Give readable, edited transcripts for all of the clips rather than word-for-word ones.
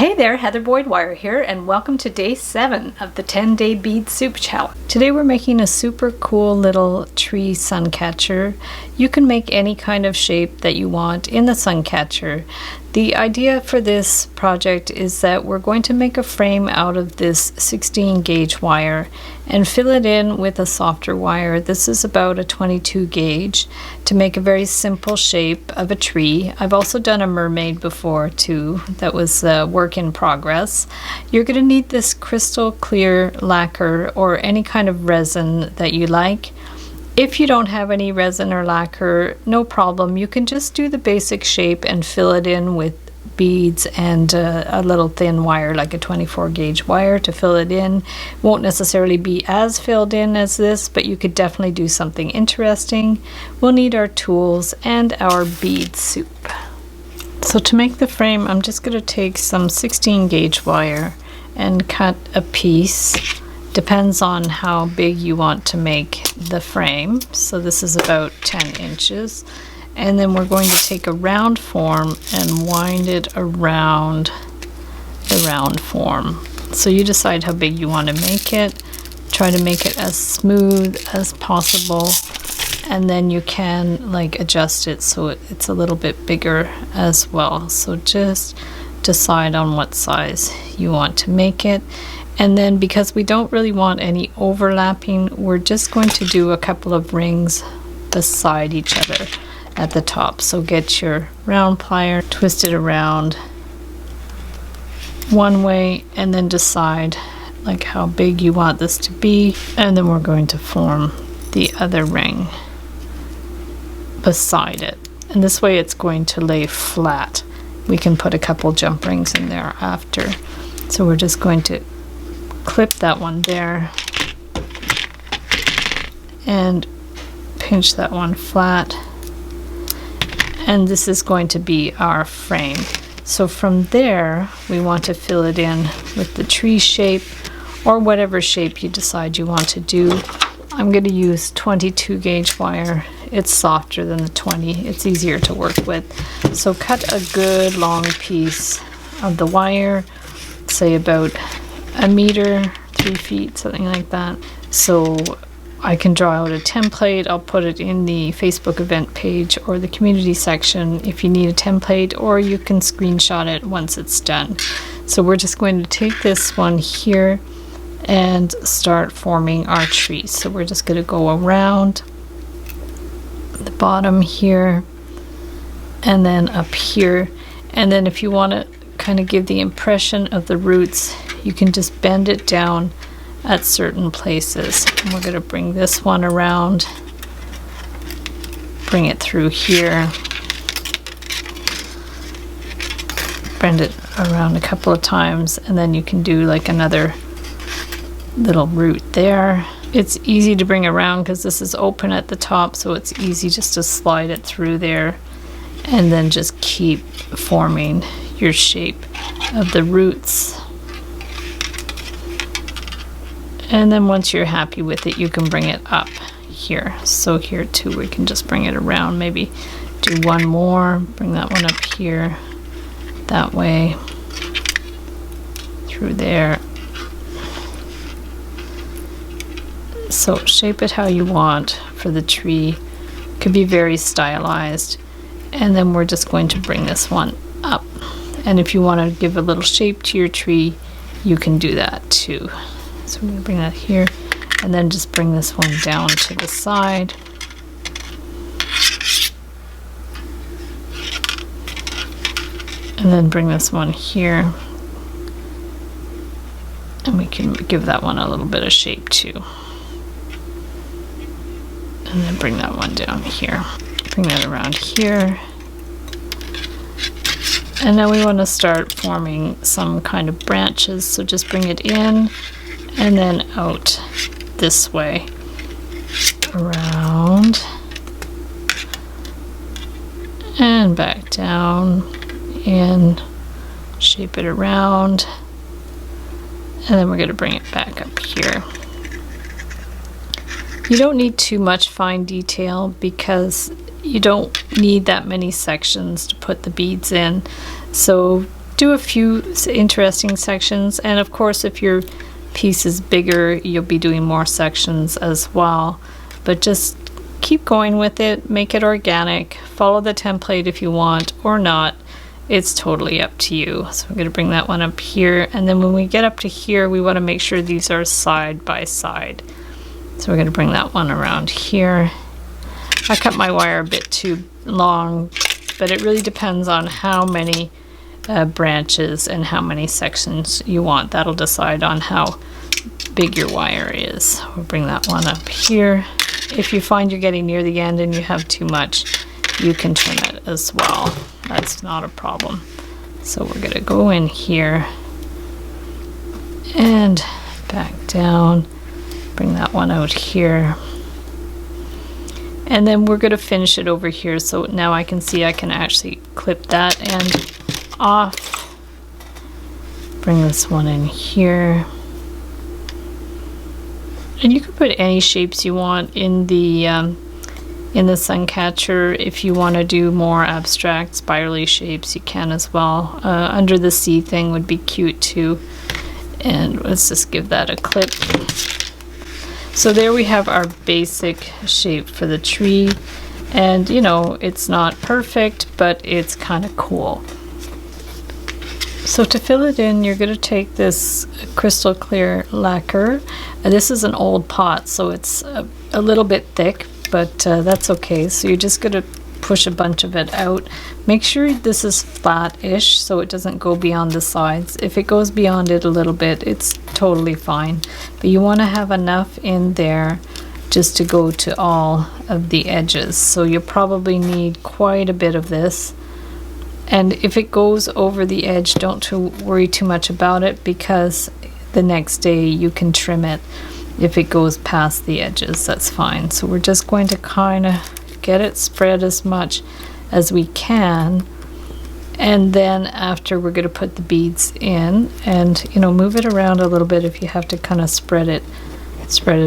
Hey there, Heather Boyd Wire here, and welcome to day 7 of the 10-day bead soup challenge. Today we're making a super cool little tree sun catcher. You can make any kind of shape that you want in the sun catcher. The idea for this project is that we're going to make a frame out of this 16 gauge wire and fill it in with a softer wire. This is about a 22 gauge to make a very simple shape of a tree. I've also done a mermaid before too. That was work in progress. You're going to need this crystal clear lacquer or any kind of resin that you like. If you don't have any resin or lacquer, no problem. You can just do the basic shape and fill it in with beads and a little thin wire, like a 24 gauge wire to fill it in. Won't necessarily be as filled in as this, but you could definitely do something interesting. We'll need our tools and our bead soup. So to make the frame, I'm just going to take some 16 gauge wire and cut a piece. Depends on how big you want to make the frame. So this is about 10 inches. And then we're going to take a round form and wind it around the round form. So you decide how big you want to make it. Try to make it as smooth as possible. And then you can like adjust it so it's a little bit bigger as well. So just decide on what size you want to make it. And then because we don't really want any overlapping, we're just going to do a couple of rings beside each other at the top. So get your round plier, twist it around one way, and then decide like how big you want this to be. And then we're going to form the other ring beside it. And this way it's going to lay flat. We can put a couple jump rings in there after. So we're just going to clip that one there and pinch that one flat, and this is going to be our frame. So from there we want to fill it in with the tree shape or whatever shape you decide you want to do. I'm going to use 22 gauge wire. It's softer than the 20. It's easier to work with. So cut a good long piece of the wire, say about a meter, 3 feet, something like that. So I can draw out a template. I'll put it in the Facebook event page or the community section if you need a template, or you can screenshot it once it's done. So we're just going to take this one here and start forming our tree. So we're just going to go around the bottom here and then up here. And then if you want to kind of give the impression of the roots, you can just bend it down at certain places. And we're going to bring this one around, bring it through here, bend it around a couple of times, and then you can do like another little root there. It's easy to bring around because this is open at the top, so it's easy just to slide it through there and then just keep forming your shape of the roots. And then once you're happy with it, you can bring it up here. So here too, we can just bring it around, maybe do one more, bring that one up here, that way, through there. So shape it how you want for the tree. Could be very stylized. And then we're just going to bring this one up. And if you want to give a little shape to your tree, you can do that too. So we're going to bring that here and then just bring this one down to the side. And then bring this one here. And we can give that one a little bit of shape too. And then bring that one down here. Bring that around here. And now we want to start forming some kind of branches. So just bring it in and then out this way. Around. And back down. In. Shape it around. And then we're going to bring it back up here. You don't need too much fine detail because you don't need that many sections to put the beads in. So do a few interesting sections, and of course if your piece is bigger you'll be doing more sections as well, but just keep going with it, make it organic, follow the template if you want or not. It's totally up to you. So we're going to bring that one up here, and then when we get up to here we want to make sure these are side by side. So we're going to bring that one around here. I cut my wire a bit too long, but it really depends on how many branches and how many sections you want. That'll decide on how big your wire is. We'll bring that one up here. If you find you're getting near the end and you have too much, you can trim it as well. That's not a problem. So we're going to go in here and back down, bring that one out here, and then we're going to finish it over here. So now I can see I can actually clip that end off, bring this one in here, and you can put any shapes you want in the sun catcher. If you want to do more abstract spirally shapes you can as well. Under the sea thing would be cute too, and let's just give that a clip. So there we have our basic shape for the tree, and you know, it's not perfect, but it's kind of cool. So to fill it in, you're going to take this crystal clear lacquer. This is an old pot, so it's a little bit thick, but that's okay. So you're just going to push a bunch of it out. Make sure this is flat-ish so it doesn't go beyond the sides. If it goes beyond it a little bit, it's totally fine. But you want to have enough in there just to go to all of the edges. So you'll probably need quite a bit of this. And if it goes over the edge, don't worry too much about it, because the next day you can trim it. If it goes past the edges, that's fine. So we're just going to kind of get it spread as much as we can, and then after we're going to put the beads in, and you know, move it around a little bit if you have to kind of spread it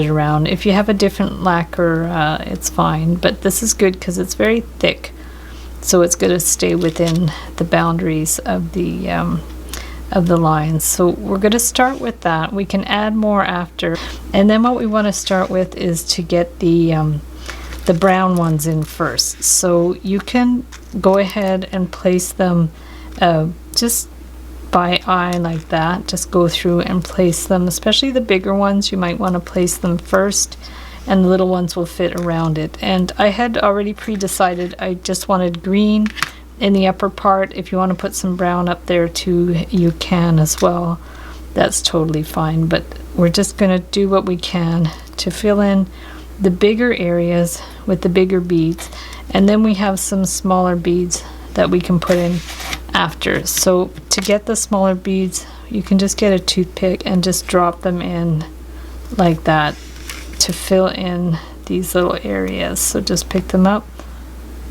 around. If you have a different lacquer, it's fine, but this is good because it's very thick, so it's going to stay within the boundaries of the lines. So we're going to start with that. We can add more after, and then what we want to start with is to get the brown ones in first. So you can go ahead and place them just by eye like that. Just go through and place them, especially the bigger ones. You might want to place them first, and the little ones will fit around it. And I had already pre-decided I just wanted green in the upper part. If you want to put some brown up there too, you can as well. That's totally fine, but we're just going to do what we can to fill in the bigger areas with the bigger beads, and then we have some smaller beads that we can put in after. So to get the smaller beads, you can just get a toothpick and just drop them in like that to fill in these little areas. So just pick them up,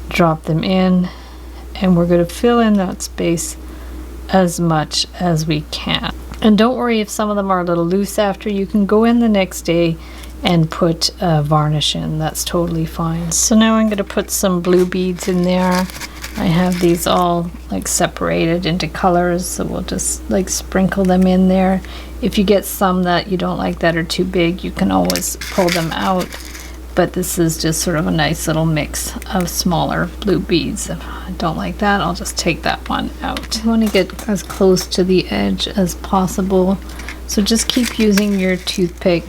drop them in, and we're going to fill in that space as much as we can. And don't worry if some of them are a little loose after. You can go in the next day and put varnish in. That's totally fine. So now I'm going to put some blue beads in there. I have these all like separated into colors, so we'll just like sprinkle them in there. If you get some that you don't like that are too big, you can always pull them out, but this is just sort of a nice little mix of smaller blue beads. If I don't like that, I'll just take that one out. You want to get as close to the edge as possible, so just keep using your toothpick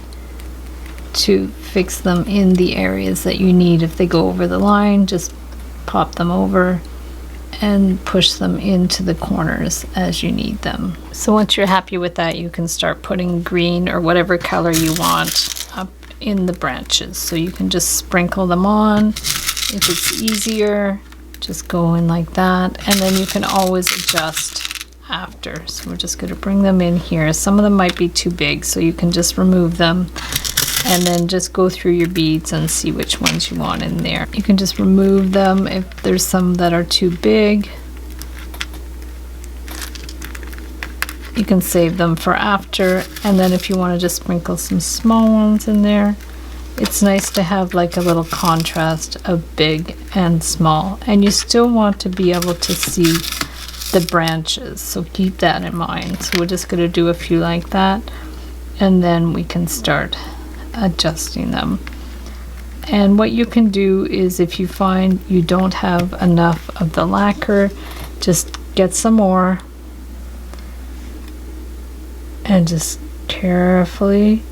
to fix them in the areas that you need. If they go over the line, just pop them over and push them into the corners as you need them. So once you're happy with that, you can start putting green or whatever color you want up in the branches. So you can just sprinkle them on. If it's easier, just go in like that, and then you can always adjust after. So we're just going to bring them in here. Some of them might be too big, so you can just remove them and then just go through your beads and see which ones you want in there. You can just remove them if there's some that are too big. You can save them for after, and then if you want to just sprinkle some small ones in there, it's nice to have like a little contrast of big and small, and you still want to be able to see the branches, so keep that in mind. So we're just going to do a few like that, and then we can start adjusting them. And what you can do is, if you find you don't have enough of the lacquer, just get some more and just carefully,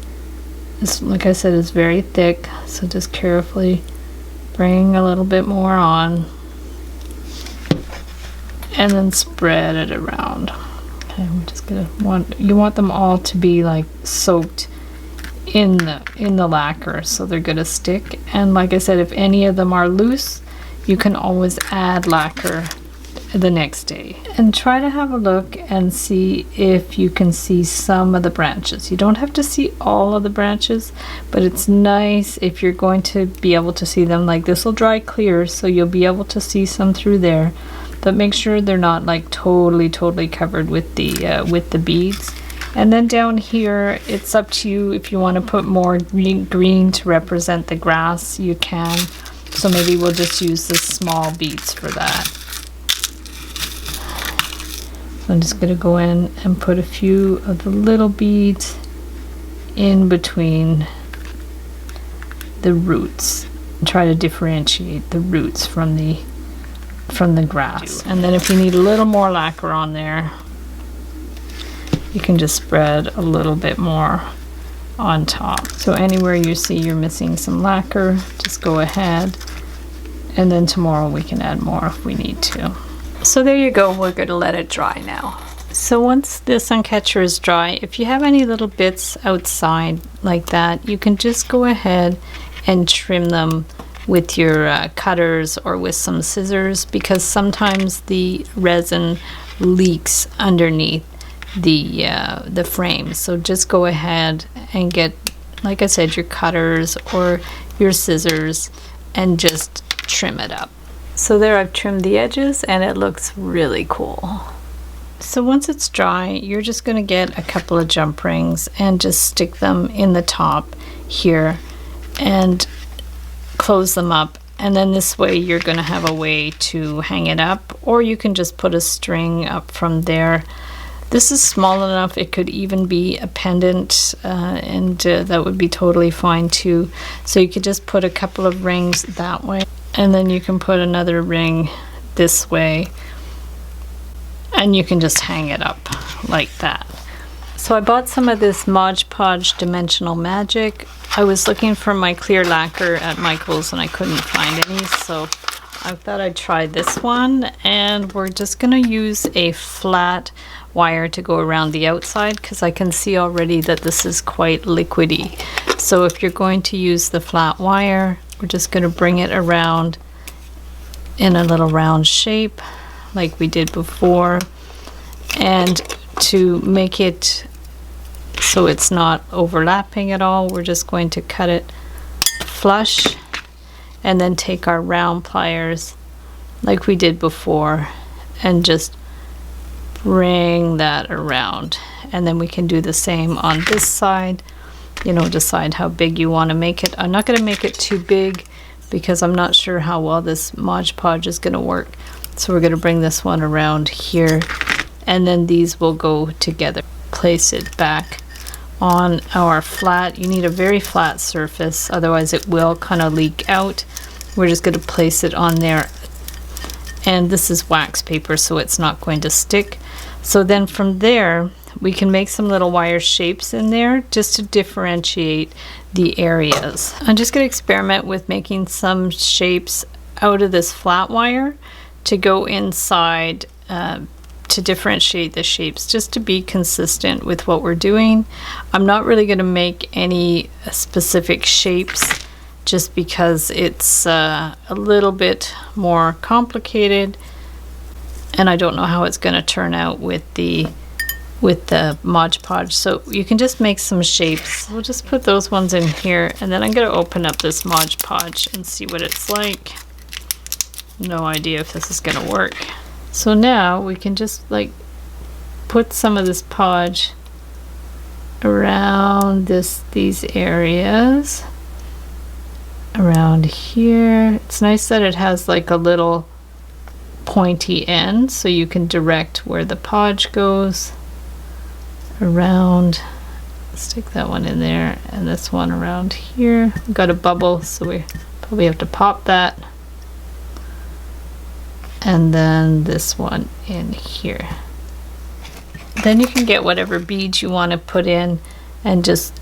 this, like I said, is very thick, so just carefully bring a little bit more on and then spread it around. Okay, we're just gonna you want them all to be like soaked in the lacquer, so they're gonna stick. And like I said, if any of them are loose, you can always add lacquer the next day. And try to have a look and see if you can see some of the branches. You don't have to see all of the branches, but it's nice if you're going to be able to see them. Like this will dry clear, so you'll be able to see some through there, but make sure they're not like totally covered with the beads. And then down here, it's up to you. If you want to put more green to represent the grass, you can. So maybe we'll just use the small beads for that. So I'm just going to go in and put a few of the little beads in between the roots. And try to differentiate the roots from the grass. And then if you need a little more lacquer on there, you can just spread a little bit more on top. So anywhere you see you're missing some lacquer, just go ahead, and then tomorrow we can add more if we need to. So there you go, we're going to let it dry now. So once the sun catcher is dry, if you have any little bits outside like that, you can just go ahead and trim them with your cutters or with some scissors, because sometimes the resin leaks underneath the frame. So just go ahead and get, like I said, your cutters or your scissors and just trim it up. So there, I've trimmed the edges and it looks really cool. So once it's dry, you're just going to get a couple of jump rings and just stick them in the top here and close them up. And then this way you're going to have a way to hang it up, or you can just put a string up from there. This is small enough it could even be a pendant, and that would be totally fine too. So you could just put a couple of rings that way, and then you can put another ring this way, and you can just hang it up like that. So I bought some of this Mod Podge Dimensional Magic. I was looking for my clear lacquer at Michael's and I couldn't find any, so I thought I'd try this one. And we're just gonna use a flat wire to go around the outside, because I can see already that this is quite liquidy. So if you're going to use the flat wire, we're just going to bring it around in a little round shape like we did before, and to make it so it's not overlapping at all, we're just going to cut it flush and then take our round pliers like we did before and just bring that around. And then we can do the same on this side. You know, decide how big you want to make it. I'm not going to make it too big because I'm not sure how well this Mod Podge is going to work. So we're going to bring this one around here, and then these will go together. Place it back on our flat. You need a very flat surface, otherwise it will kind of leak out. We're just going to place it on there, and this is wax paper, so it's not going to stick. So then from there we can make some little wire shapes in there just to differentiate the areas. I'm just going to experiment with making some shapes out of this flat wire to go inside to differentiate the shapes, just to be consistent with what we're doing. I'm not really going to make any specific shapes just because it's a little bit more complicated, and I don't know how it's going to turn out with the Mod Podge. So you can just make some shapes. We'll just put those ones in here, and then I'm going to open up this Mod Podge and see what it's like. No idea if this is going to work. So now we can just like put some of this podge around these areas around here. It's nice that it has like a little pointy end, so you can direct where the podge goes around. Stick that one in there, and this one around here. We've got a bubble, so we probably have to pop that. And then this one in here. Then you can get whatever beads you want to put in and just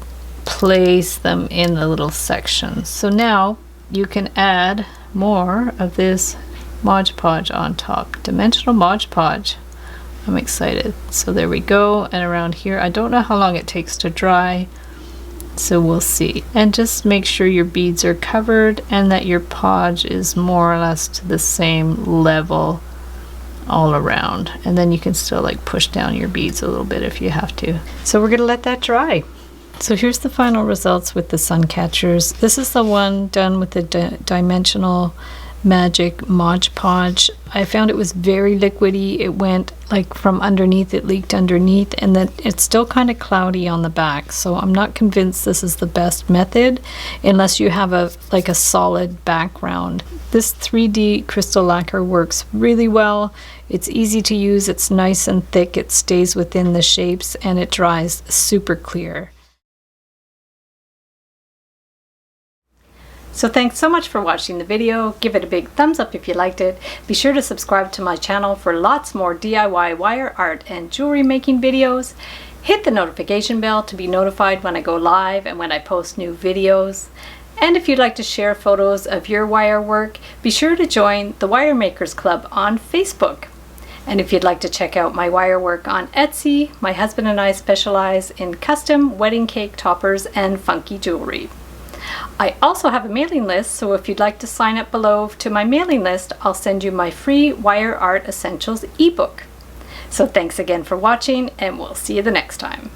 place them in the little sections. So now you can add more of this Mod Podge on top. Dimensional Mod Podge. I'm excited. So there we go. And around here, I don't know how long it takes to dry, so we'll see. And just make sure your beads are covered and that your podge is more or less to the same level all around. And then you can still like push down your beads a little bit if you have to. So we're gonna let that dry. So here's the final results with the sun catchers. This is the one done with the Dimensional Magic Mod Podge. I found it was very liquidy. It went like from underneath, it leaked underneath, and then it's still kind of cloudy on the back. So I'm not convinced this is the best method unless you have a solid background. This 3D crystal lacquer works really well. It's easy to use, it's nice and thick, it stays within the shapes, and it dries super clear. So thanks so much for watching the video. Give it a big thumbs up if you liked it. Be sure to subscribe to my channel for lots more DIY wire art and jewelry making videos. Hit the notification bell to be notified when I go live and when I post new videos. And if you'd like to share photos of your wire work, be sure to join the Wire Makers Club on Facebook. And if you'd like to check out my wire work on Etsy, my husband and I specialize in custom wedding cake toppers and funky jewelry. I also have a mailing list, so if you'd like to sign up below to my mailing list, I'll send you my free Wire Art Essentials ebook. So thanks again for watching, and we'll see you the next time.